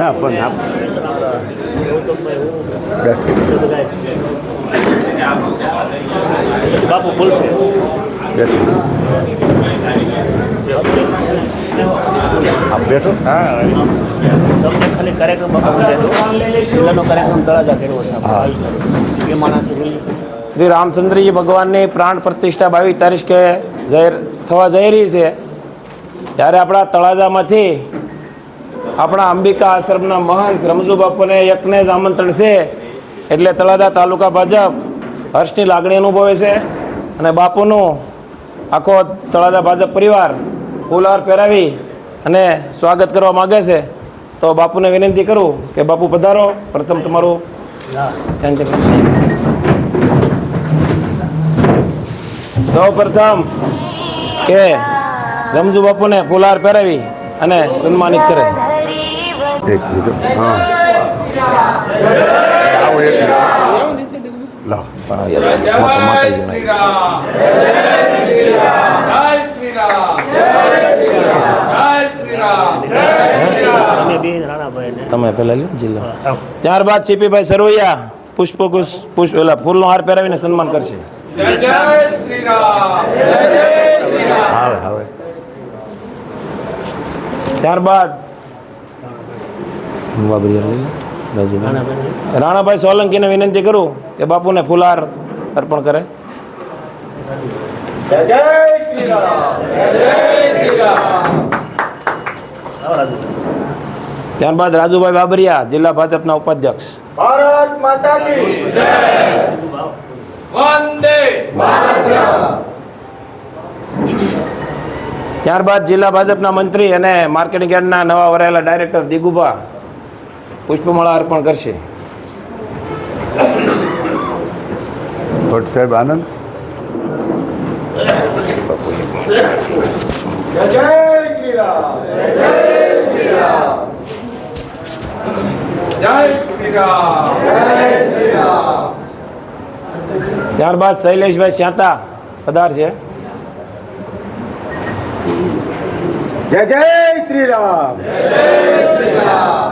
ના પણ બાપુ બોલશે બેઠો. હા તમને ખાલી કાર્યક્રમ જિલ્લાનો કાર્યક્રમ તળાજા કર્યો છે એ માણસથી શ્રી રામચંદ્રજી ભગવાનની પ્રાણ પ્રતિષ્ઠા 22 તારીખે થવા જઈ રહી છે ત્યારે આપણા તળાજામાંથી આપણા અંબિકા આશ્રમના મહંત રમઝુ બાપુને એકને જ આમંત્રણ છે એટલે તળાજા તાલુકા ભાજપ હર્ષની લાગણી અનુભવે છે અને બાપુનું આખો તળાજા ભાજપ પરિવાર ફૂલહાર પહેરાવી અને સ્વાગત કરવા માગે છે. તો બાપુને વિનંતી કરું કે બાપુ પધારો. પ્રથમ તમારું સૌ પ્રથમ કે રમઝુ બાપુને ફૂલહાર પહેરાવી અને સન્માનિત કરે. એક મિનિટ. હા આવો એક મિનિટ. લાવ તમે પેલા લ્યો જિલ્લા. ત્યારબાદ ચીપીભાઈ સરવૈયા પુષ્પ ફૂલનો હાર પહેરાવીને સન્માન કરશે. આવે આવે. ત્યારબાદ રાણાભાઈ સોલંકીને વિનંતી કરું કે બાપુને ફૂલહાર અર્પણ કરે. ત્યારબાદ રાજુભાઈ બાબરિયા જિલ્લા ભાજપના ઉપાધ્યક્ષ. ભારત માતા કી જય. વંદે માતરમ. ત્યારબાદ જિલ્લા ભાજપના મંત્રી અને માર્કેટિંગ યાર્ડના નવા વરાયેલા ડાયરેક્ટર દિગુભા પુષ્પમાળા અર્પણ કરશે. ભટ્ટ સાહેબ આનંદ. જય શ્રી રામ. જય શ્રી રામ. જય શ્રી રામ. જય શ્રી રામ. ત્યારબાદ શૈલેષભાઈ શ્યાતા પધાર છે. જય જય શ્રી રામ. જય શ્રી રામ.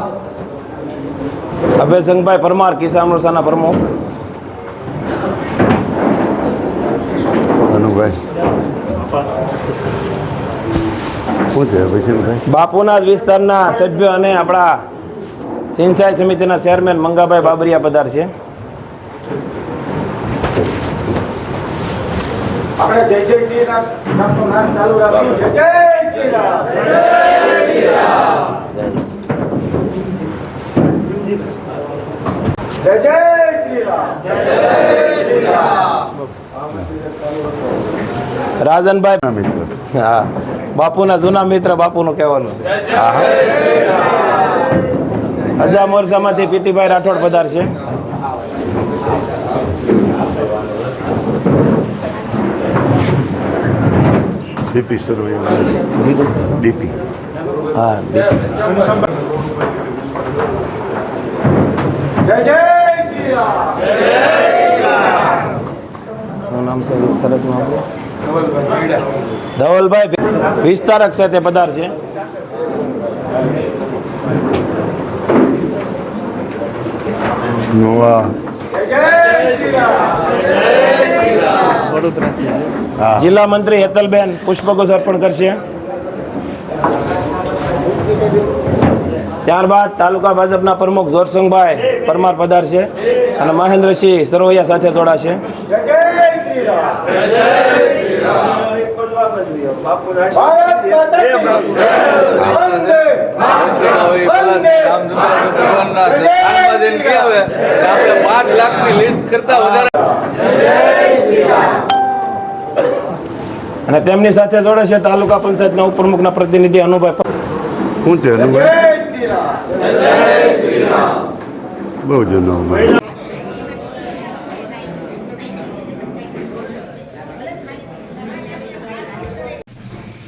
અભયસંગભાઈ પરમાર કિસાન મોરચાના પ્રમુખ. અનુભાઈ શું છે અભિષેકભાઈ? બાપુના જ વિસ્તારના સભ્ય અને આપણા સિંચાઈ સમિતિના ચેરમેન મંગાભાઈ બાબરિયા પધાર છે. આપણે જય જય શ્રી રામ નામનું નામ ચાલુ રાખ્યું. જય જય શ્રી રામ. જય શ્રી રામ. જય જય શ્રી રામ. જય શ્રી રામ. રાજનભાઈ મિત્ર હા બાપુના જૂના મિત્ર બાપુનું કહેવાનું. હજા મોરચામાંથી પીટીભાઈ રાઠોડ પધાર છે. CP Sarvaiya DP. હા જય જય શ્રી રામ. જય શ્રી રામ. શું નામ છે વિસ્તારકનું આપણું? ધવલભાઈ વિસ્તારક છે તે પધાર છે. નોવા જય જય શ્રી રામ. જય શ્રી રામ. હા જિલ્લા મંત્રી હેતલબેન પુષ્પગુચ્છ અર્પણ કરશે. ત્યારબાદ તાલુકા ભાજપના પ્રમુખ જોરસંગભાઈ પરમાર પધાર છે અને મહેન્દ્રસિંહ સરવૈયા સાથે જોડાશે. જય જય શ્રી રામ. જય જય શ્રી રામ. ભારત માતા કી જય. વંદે માતરમ. વંદે અને તેમની સાથે જોડે છે તાલુકા પંચાયતના ઉપપ્રમુખના પ્રતિનિધિ અનુભાઈ. શું છે જય અનુભાઈ? શ્રી રામ. જય શ્રી રામ. બહુ જૂનો ભાઈ.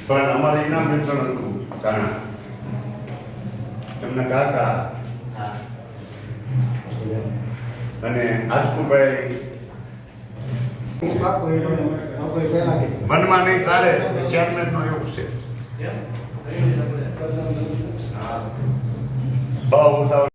પણ અમારે ઇનામ વિતરણ હતું કાણા એમના કાકા અને આજકુભાઈ મનમાં નહીં તારે ચેરમેન નો એવું છે. બહુ ઉતાવળ